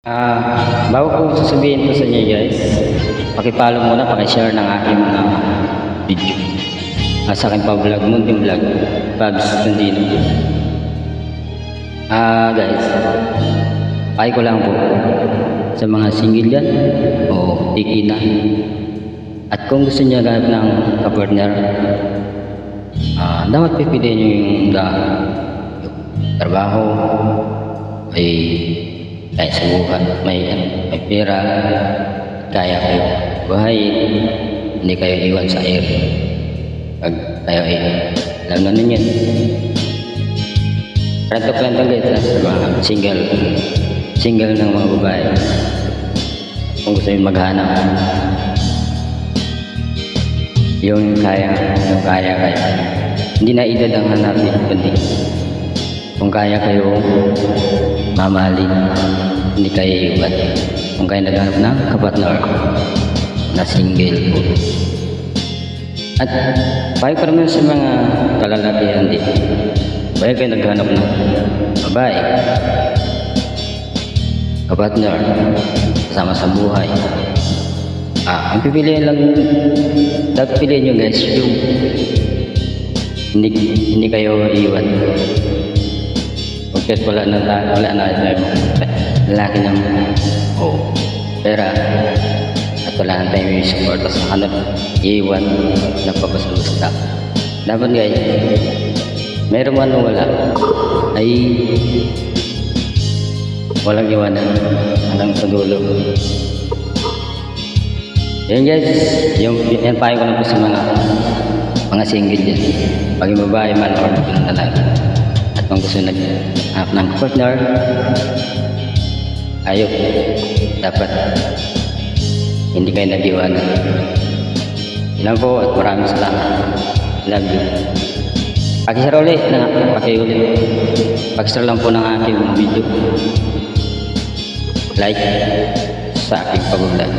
Bago ko sasabihin to sa inyo guys, pakipollow muna, pakishare ng aking mga video. Sa aking pa-vlog, munting vlog, Babs Tondino. Guys, paki ko lang po sa mga single dyan o tiki na. At kung gusto niya ganap ng kapartner, dapat pipiliin nyo yung trabaho, kaya sa buhay, may pera, kaya kayo buhayin, hindi kayo iwan sa air. Pag kayo alam na ninyo. Kwento guys sa mga single ng mga babae. Kung gusto nyo maghanap, yung kaya kayo. Hindi na edad ang hanapin, kundi kung kaya kayo mamahalin, hindi kayo iwan. Kung kayo naghanap ng kapartner na single po. At payo ko naman sa mga kalalakihan dito, kaya kayo naghanap ng babae, kapartner, kasama sa buhay, ang pipiliin lang, dapat piliin nyo guys yung hindi kayo iwan. Kasi wala na lalaki ng pera at wala na tayo yung support sa kanila, iwan na papasusta. Dapat guys, meron man o wala ay walang iwanan hanggang sa dulo. Yan guys, yan payo ko na po sa mga single dyan, pag yung babae man or lalaki. Kung gusto naghanap ng partner, dapat hindi kayo nag-iwanan. Ilan po at maraming salamat. Love you. Pakishare ulit pakishare lang po ng aking video, like sa aking pag-vlog.